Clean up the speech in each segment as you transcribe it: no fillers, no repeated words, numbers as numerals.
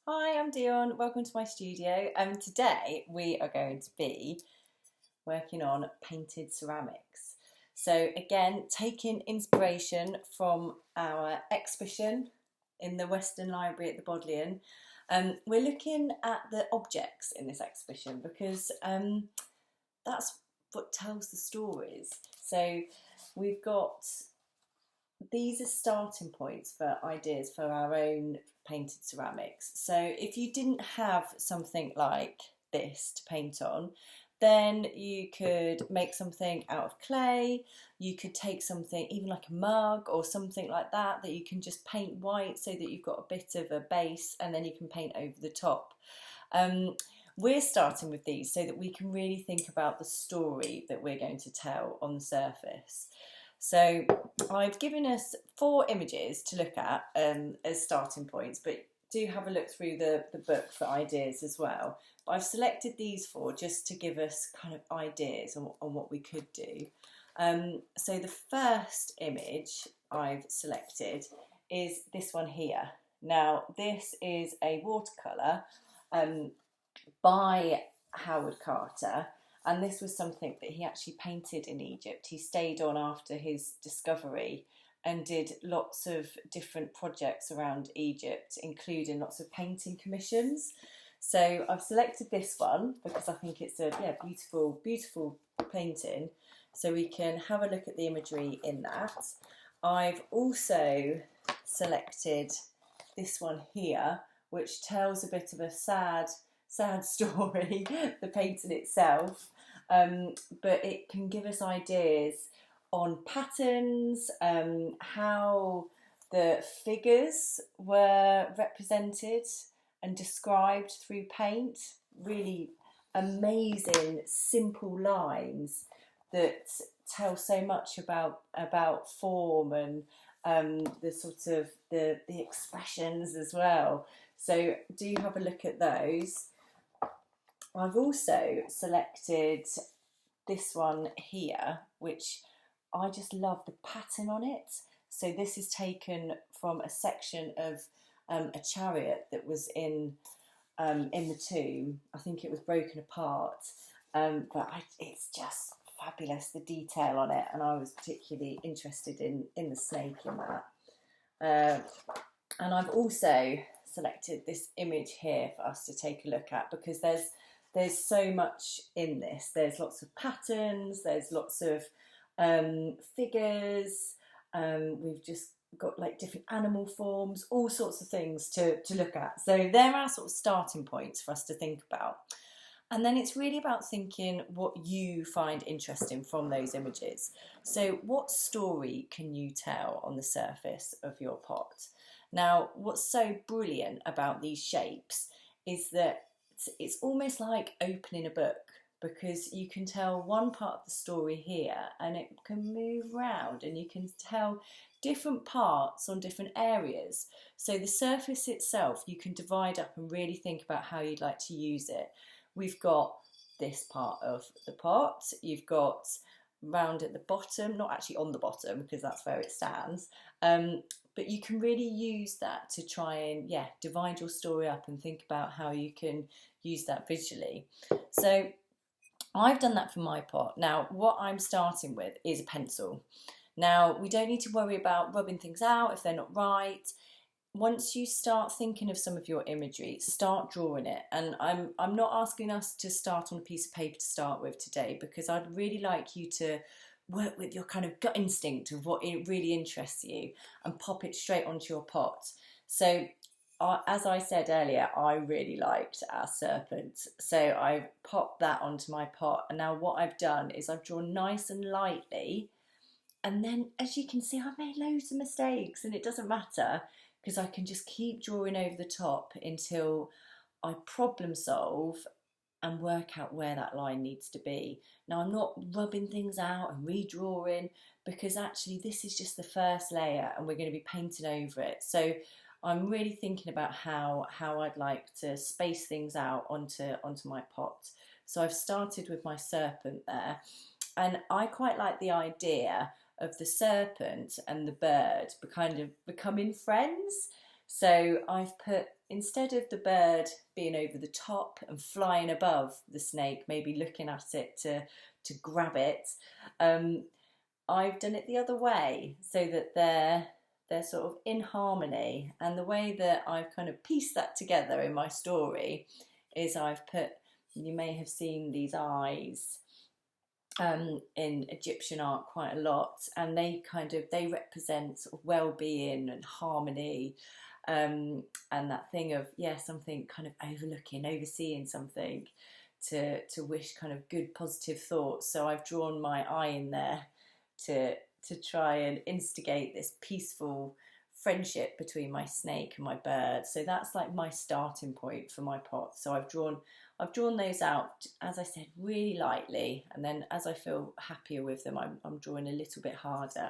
Hi, I'm Dion. Welcome to my studio. Today we are going to be working on painted ceramics. So again, taking inspiration from our exhibition in the Western Library at the Bodleian. We're looking at the objects in this exhibition because that's what tells the stories. So we've got these are starting points for ideas for our own painted ceramics. So if you didn't have something like this to paint on, then you could make something out of clay. You could take something even like a mug or something like that you can just paint white so that you've got a bit of a base, and then you can paint over the top. We're starting with these so that we can really think about the story that we're going to tell on the surface. So I've given us 4 images to look at as starting points, but do have a look through the book for ideas as well. But I've selected these 4 just to give us kind of ideas on what we could do. So the first image I've selected is this one here. Now this is a watercolour by Howard Carter. And this was something that he actually painted in Egypt. He stayed on after his discovery and did lots of different projects around Egypt, including lots of painting commissions. So I've selected this one because I think it's a beautiful, beautiful painting. So we can have a look at the imagery in that. I've also selected this one here, which tells a bit of a sad story, the painting itself. But it can give us ideas on patterns, how the figures were represented and described through paint. Really amazing, simple lines that tell so much about form and the sort of the expressions as well. So do have a look at those. I've also selected this one here, which I just love the pattern on it. So this is taken from a section of a chariot that was in the tomb. I think it was broken apart, it's just fabulous, the detail on it, and I was particularly interested in the snake in that. And I've also selected this image here for us to take a look at because there's so much in this. There's lots of patterns, there's lots of figures, we've just got like different animal forms, all sorts of things to look at. So there are sort of starting points for us to think about. And then it's really about thinking what you find interesting from those images. So what story can you tell on the surface of your pot? Now, what's so brilliant about these shapes is that it's almost like opening a book, because you can tell one part of the story here and it can move around and you can tell different parts on different areas. So the surface itself you can divide up and really think about how you'd like to use it. We've got this part of the pot, you've got round at the bottom, not actually on the bottom because that's where it stands, but you can really use that to try and divide your story up and think about how you can use that visually. So I've done that for my pot. Now what I'm starting with is a pencil. Now we don't need to worry about rubbing things out if they're not right. Once you start thinking of some of your imagery, start drawing it. And I'm not asking us to start on a piece of paper to start with today, because I'd really like you to work with your kind of gut instinct of what it really interests you and pop it straight onto your pot. So as I said earlier, I really liked our serpent, so I popped that onto my pot. And now what I've done is I've drawn nice and lightly, and then as you can see I've made loads of mistakes, and it doesn't matter because I can just keep drawing over the top until I problem solve and work out where that line needs to be. Now I'm not rubbing things out and redrawing, because actually this is just the first layer and we're going to be painting over it. So I'm really thinking about how I'd like to space things out onto my pot. So I've started with my serpent there, and I quite like the idea of the serpent and the bird kind of becoming friends. So I've put, instead of the bird being over the top and flying above the snake, maybe looking at it to grab it, I've done it the other way so that they're sort of in harmony. And the way that I've kind of pieced that together in my story is I've put, you may have seen these eyes in Egyptian art quite a lot, and they represent sort of well-being and harmony, and that thing of something kind of overseeing something, to wish kind of good positive thoughts. So I've drawn my eye in there to try and instigate this peaceful friendship between my snake and my bird. So that's like my starting point for my pot. So I've drawn those out, as I said, really lightly, and then as I feel happier with them, I'm drawing a little bit harder.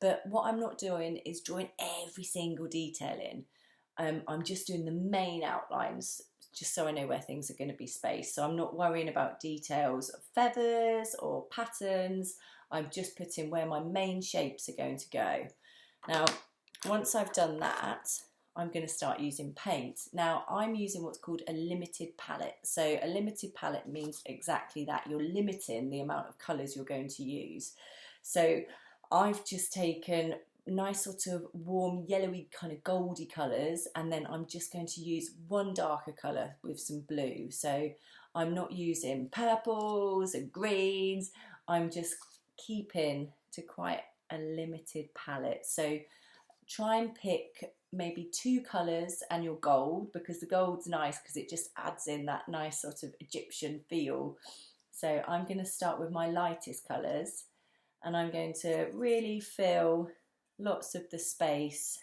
But what I'm not doing is drawing every single detail in. I'm just doing the main outlines, just so I know where things are going to be spaced. So I'm not worrying about details of feathers or patterns. I'm just putting where my main shapes are going to go. Now, once I've done that, I'm going to start using paint. Now, I'm using what's called a limited palette. So a limited palette means exactly that. You're limiting the amount of colours you're going to use. So I've just taken nice sort of warm yellowy kind of goldy colours, and then I'm just going to use one darker colour with some blue. So I'm not using purples and greens. I'm just keeping to quite a limited palette. So try and pick maybe 2 colours and your gold, because the gold's nice because it just adds in that nice sort of Egyptian feel. So I'm going to start with my lightest colours, and I'm going to really fill lots of the space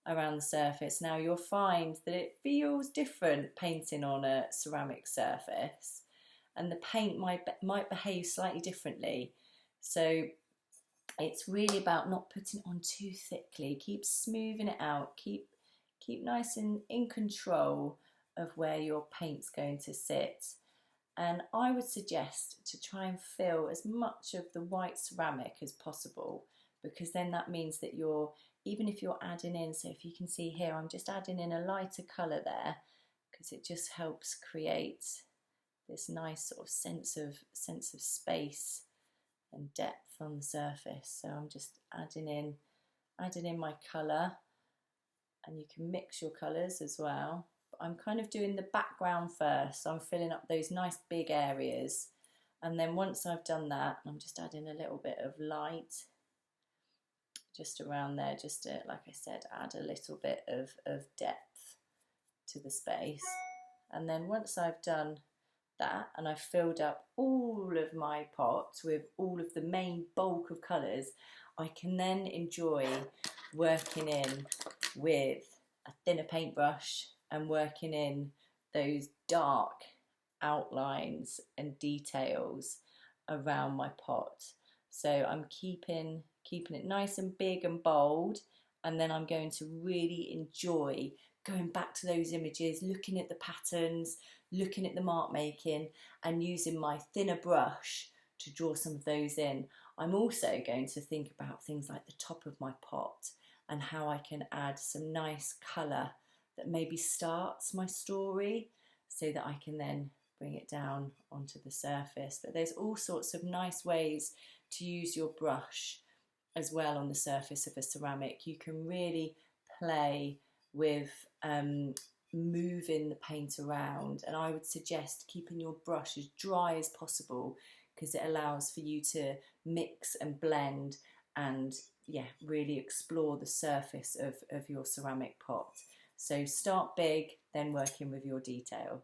around the surface. Now you'll find that it feels different painting on a ceramic surface, and the paint might behave slightly differently. So it's really about not putting it on too thickly. Keep smoothing it out. Keep nice and in control of where your paint's going to sit. And I would suggest to try and fill as much of the white ceramic as possible, because then that means that even if you're adding in, so if you can see here, I'm just adding in a lighter colour there, because it just helps create this nice sort of sense of space and depth on the surface. So I'm just adding in my colour, and you can mix your colours as well. But I'm kind of doing the background first, so I'm filling up those nice big areas, and then once I've done that, I'm just adding a little bit of light just around there, just to, like I said, add a little bit of depth to the space. And then once I've done that and I've filled up all of my pot with all of the main bulk of colours, I can then enjoy working in with a thinner paintbrush and working in those dark outlines and details around my pot. So I'm keeping it nice and big and bold, and then I'm going to really enjoy going back to those images, looking at the patterns, looking at the mark making, and using my thinner brush to draw some of those in. I'm also going to think about things like the top of my pot and how I can add some nice colour that maybe starts my story, so that I can then bring it down onto the surface. But there's all sorts of nice ways to use your brush as well on the surface of a ceramic. You can really play with moving the paint around, and I would suggest keeping your brush as dry as possible, because it allows for you to mix and blend and really explore the surface of your ceramic pot. So start big, then working with your detail.